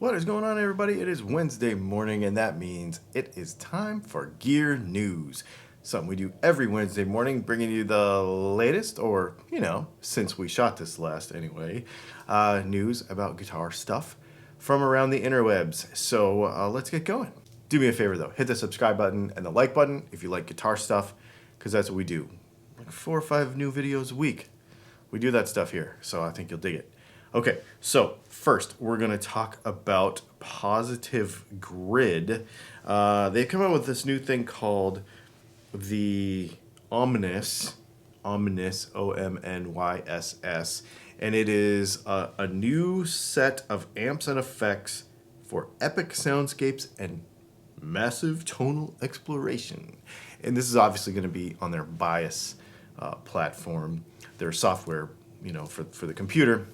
What is going on, everybody? It is Wednesday morning, and that means it is time for Gear News. Something we do every Wednesday morning, bringing you the latest, or, since we shot this last anyway, news about guitar stuff from around the interwebs. So let's get going. Do me a favor, though. Hit the subscribe button and the like button if you like guitar stuff, because that's what we do. Like 4 or 5 new videos a week. We do that stuff here, so I think you'll dig it. Okay, so first we're going to talk about Positive Grid. They've come out with this new thing called the Omnyss, O-M-N-Y-S-S, and it is a new set of amps and effects for epic soundscapes and massive tonal exploration. And this is obviously going to be on their Bias platform, their software, for the computer.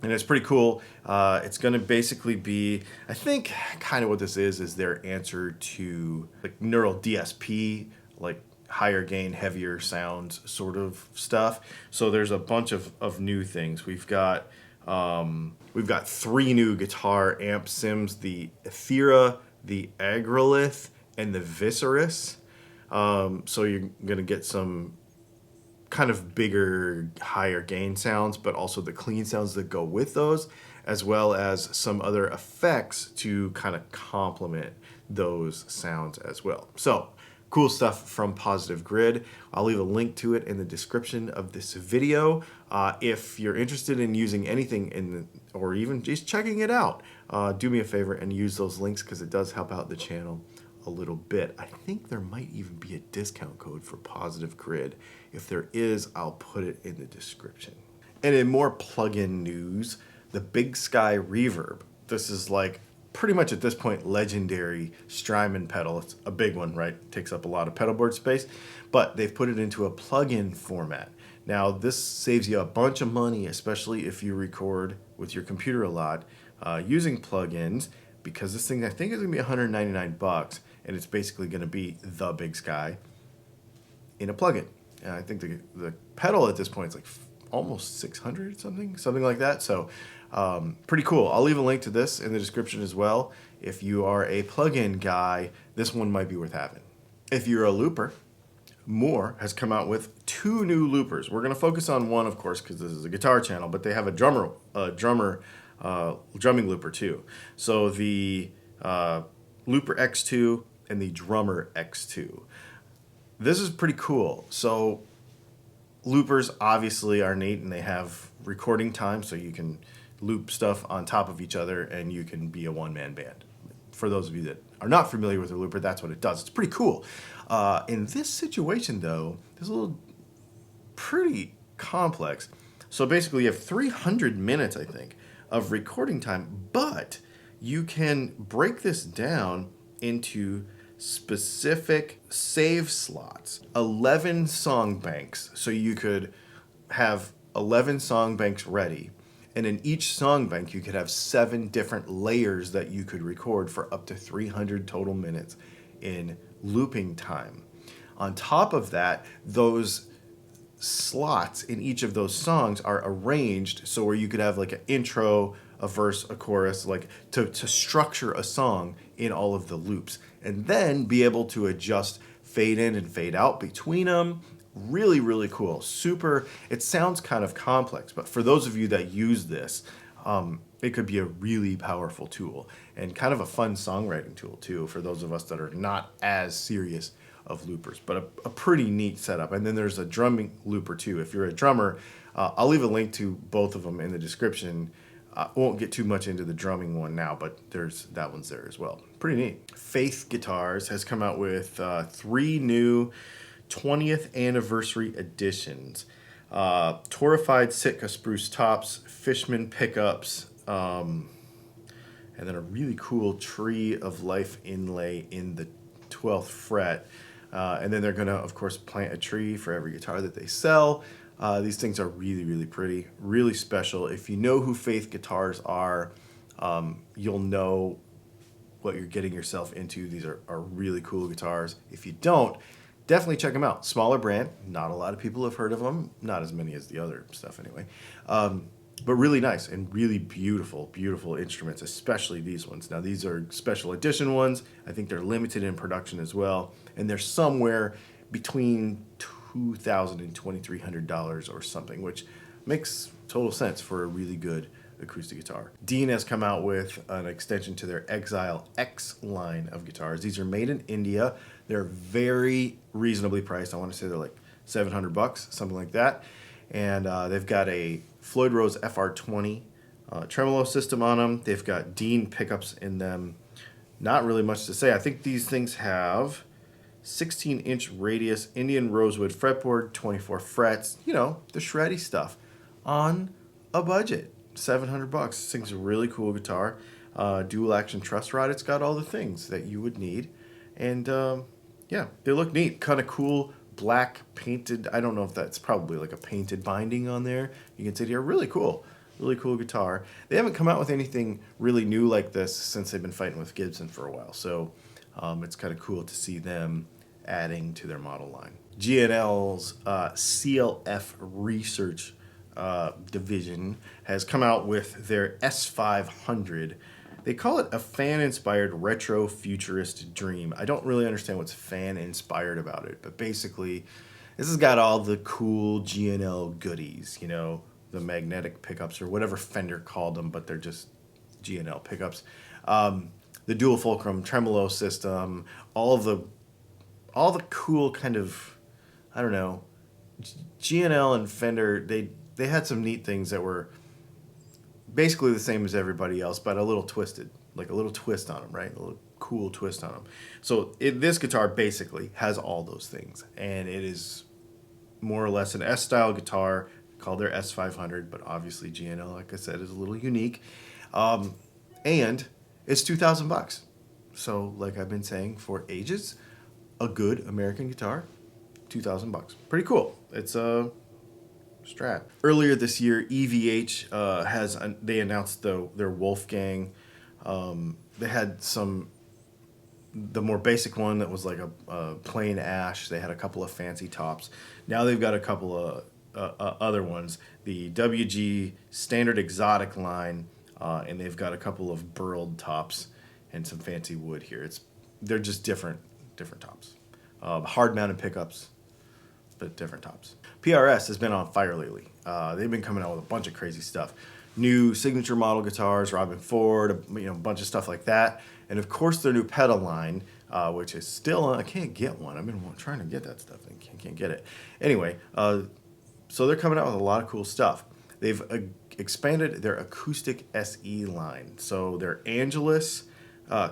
And it's pretty cool. It's going to basically be, I think, kind of what this is their answer to like neural DSP, like higher gain, heavier sounds sort of stuff. So there's a bunch of new things. We've got 3 new guitar amp sims: the Ethera, the Agrolith, and the Viscerus. So you're going to get some kind of bigger, higher gain sounds, but also the clean sounds that go with those, as well as some other effects to kind of complement those sounds as well. So cool stuff from Positive Grid. I'll leave a link to it in the description of this video. If you're interested in using anything or even just checking it out, do me a favor and use those links, because it does help out the channel a little bit. I think there might even be a discount code for Positive Grid. If there is, I'll put it in the description. And in more plugin news, the Big Sky Reverb. This is like pretty much at this point legendary Strymon pedal. It's a big one, right? It takes up a lot of pedal board space, but they've put it into a plugin format. Now this saves you a bunch of money, especially if you record with your computer a lot using plugins, because this thing I think is gonna be $199, and it's basically gonna be the Big Sky in a plugin. And I think the pedal at this point is like almost 600 something like that. So pretty cool. I'll leave a link to this in the description as well. If you are a plugin guy, this one might be worth having. If you're a looper, Mooer has come out with 2 new loopers. We're gonna focus on one, of course, because this is a guitar channel, but they have a drumming looper too. So the Looper X2 and the Drummer X2. This is pretty cool. So loopers obviously are neat, and they have recording time, so you can loop stuff on top of each other and you can be a one-man band. For those of you that are not familiar with a looper, that's what it does. It's pretty cool. In this situation though, it's a little pretty complex. So basically you have 300 minutes, I think, of recording time, but you can break this down into specific save slots, 11 song banks. So you could have 11 song banks ready, and in each song bank you could have 7 different layers that you could record for up to 300 total minutes in looping time. On top of that, those slots in each of those songs are arranged so where you could have like an intro, a verse, a chorus, like to structure a song in all of the loops, and then be able to adjust fade in and fade out between them. Really, really cool. Super. It sounds kind of complex, but for those of you that use this, it could be a really powerful tool and kind of a fun songwriting tool too for those of us that are not as serious of loopers, but a pretty neat setup. And then there's a drumming looper too. If you're a drummer, I'll leave a link to both of them in the description. I won't get too much into the drumming one now, but that one's there as well. Pretty neat. Faith Guitars has come out with 3 new 20th anniversary editions. Torified Sitka spruce tops, Fishman pickups, and then a really cool Tree of Life inlay in the 12th fret. And then they're gonna, of course, plant a tree for every guitar that they sell. These things are really, really pretty, really special. If you know who Faith Guitars are, you'll know what you're getting yourself into. These are really cool guitars. If you don't, definitely check them out. Smaller brand, not a lot of people have heard of them, not as many as the other stuff anyway. but really nice and really beautiful, beautiful instruments, especially these ones. Now, these are special edition ones. I think they're limited in production as well, and they're somewhere between $2,000 and $2,300 or something, which makes total sense for a really good acoustic guitar. Dean has come out with an extension to their Exile X line of guitars. These are made in India. They're very reasonably priced. I want to say they're like $700, something like that. And they've got a Floyd Rose FR20 tremolo system on them. They've got Dean pickups in them. Not really much to say. I think these things have 16-inch radius Indian rosewood fretboard, 24 frets, you know, the shreddy stuff on a budget. $700. This thing's a really cool guitar. Dual action truss rod. It's got all the things that you would need. And yeah, they look neat. Kind of cool black painted. I don't know if that's probably like a painted binding on there. You can see it here. Really cool. Really cool guitar. They haven't come out with anything really new like this since they've been fighting with Gibson for a while. So it's kind of cool to see them adding to their model line. G&L's CLF Research division has come out with their S500. They call it a fan-inspired retro futurist dream. I don't really understand what's fan-inspired about it, but basically this has got all the cool G&L goodies, you know, the magnetic pickups or whatever Fender called them, but they're just G&L pickups. The dual fulcrum tremolo system, all the cool kind of, I don't know, G&L and Fender, they had some neat things that were basically the same as everybody else, but a little twisted, like a little twist on them, right? A little cool twist on them. So this guitar basically has all those things, and it is more or less an S-style guitar called their S500, but obviously G&L, like I said, is a little unique. And it's $2,000. So like I've been saying for ages, a good American guitar, $2,000. Pretty cool. It's a Strat. Earlier this year, EVH they announced their Wolfgang. They had the more basic one that was like a plain ash. They had a couple of fancy tops. Now they've got a couple of other ones. The WG standard exotic line, and they've got a couple of burled tops and some fancy wood here. They're just different tops. Hard mounted pickups, but different tops. PRS has been on fire lately. They've been coming out with a bunch of crazy stuff. New signature model guitars, Robin Ford, a bunch of stuff like that. And of course their new pedal line, which is still, I can't get one. I've been trying to get that stuff and can't get it. Anyway, so they're coming out with a lot of cool stuff. They've expanded their acoustic SE line. So their Angelus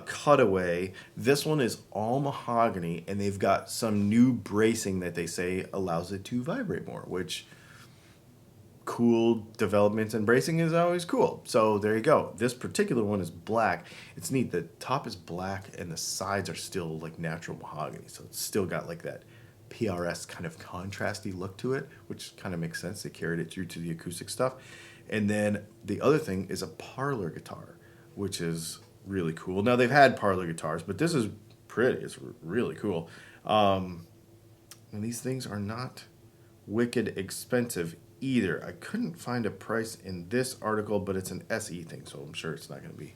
Cutaway, this one is all mahogany, and they've got some new bracing that they say allows it to vibrate more, which cool developments and bracing is always cool. So there you go. This particular one is black. It's neat. The top is black and the sides are still like natural mahogany. So it's still got like that PRS kind of contrasty look to it, which kind of makes sense. They carried it through to the acoustic stuff. And then the other thing is a parlor guitar, which is really cool. Now they've had parlor guitars, but this is pretty. It's really cool. And these things are not wicked expensive either. I couldn't find a price in this article, but it's an SE thing, so I'm sure it's not going to be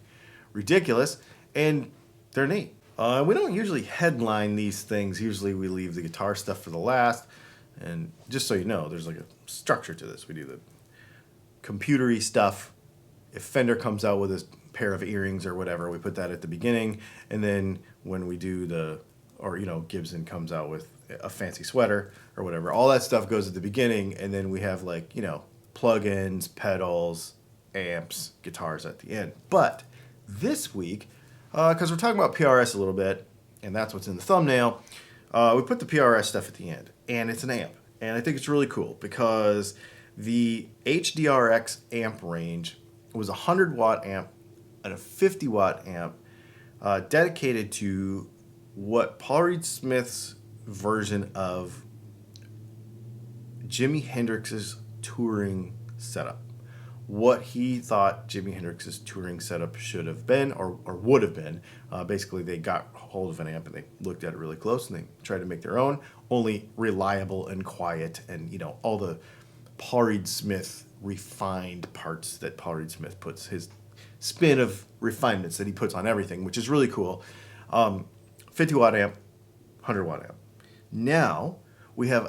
ridiculous. And they're neat. We don't usually headline these things. Usually we leave the guitar stuff for the last. And just so you know, there's like a structure to this. We do the computery stuff. If Fender comes out with a pair of earrings or whatever, we put that at the beginning. And then when we do Gibson comes out with a fancy sweater or whatever, all that stuff goes at the beginning. And then we have plugins, pedals, amps, guitars at the end. But this week, because we're talking about PRS a little bit, and that's what's in the thumbnail, we put the PRS stuff at the end. And it's an amp. And I think it's really cool because the HDRX amp range was a 100-watt amp and a 50-watt amp dedicated to what Paul Reed Smith's version of Jimi Hendrix's touring setup. What he thought Jimi Hendrix's touring setup should have been or would have been. Basically, they got hold of an amp and they looked at it really close and they tried to make their own, only reliable and quiet and, all the Paul Reed Smith refined parts that Paul Reed Smith puts, his spin of refinements that he puts on everything, which is really cool. 50 watt amp, 100 watt amp. Now we have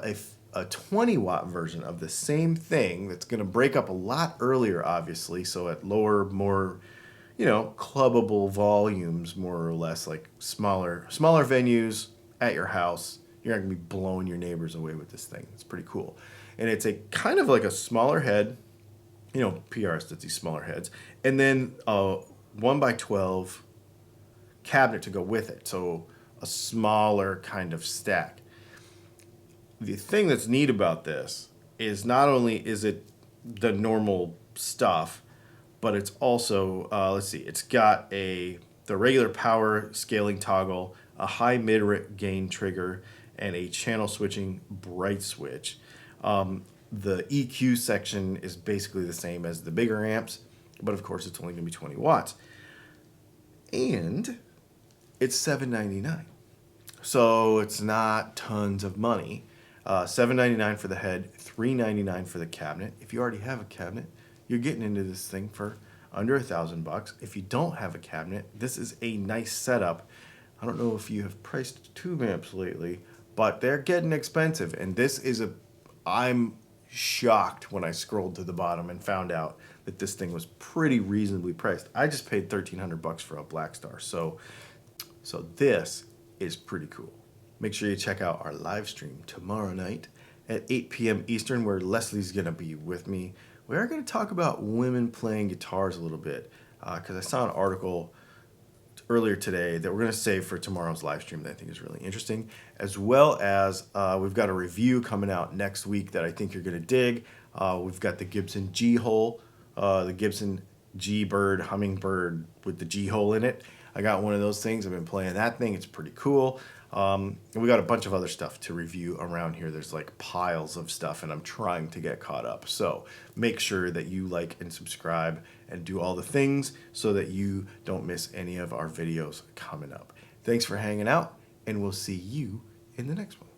a 20 watt version of the same thing that's going to break up a lot earlier, obviously, so at lower, more, clubbable volumes, more or less, like smaller venues at your house. You're not going to be blowing your neighbors away with this thing. It's pretty cool. And it's a kind of like a smaller head, PRS does these smaller heads, and then a 1x12 cabinet to go with it, so a smaller kind of stack. The thing that's neat about this is not only is it the normal stuff, but it's also, it's got the regular power scaling toggle, a high mid gain trigger, and a channel switching bright switch. The EQ section is basically the same as the bigger amps, but of course it's only going to be 20 watts. And it's $799. So it's not tons of money. $799 for the head, $399 for the cabinet. If you already have a cabinet, you're getting into this thing for under $1,000. If you don't have a cabinet, this is a nice setup. I don't know if you have priced tube amps lately, but they're getting expensive. And this is I'm shocked when I scrolled to the bottom and found out that this thing was pretty reasonably priced. I just paid $1,300 for a Black Star. So this is pretty cool. Make sure you check out our live stream tomorrow night at 8 p.m. Eastern, where Leslie's going to be with me. We are going to talk about women playing guitars a little bit, because I saw an article earlier today that we're going to save for tomorrow's live stream that I think is really interesting, as well as we've got a review coming out next week that I think you're going to dig. We've got the Gibson G-Hole, the Gibson G-Bird Hummingbird with the G-Hole in it. I got one of those things. I've been playing that thing. It's pretty cool. And we got a bunch of other stuff to review around here. There's like piles of stuff, and I'm trying to get caught up. So make sure that you like and subscribe and do all the things so that you don't miss any of our videos coming up. Thanks for hanging out, and we'll see you in the next one.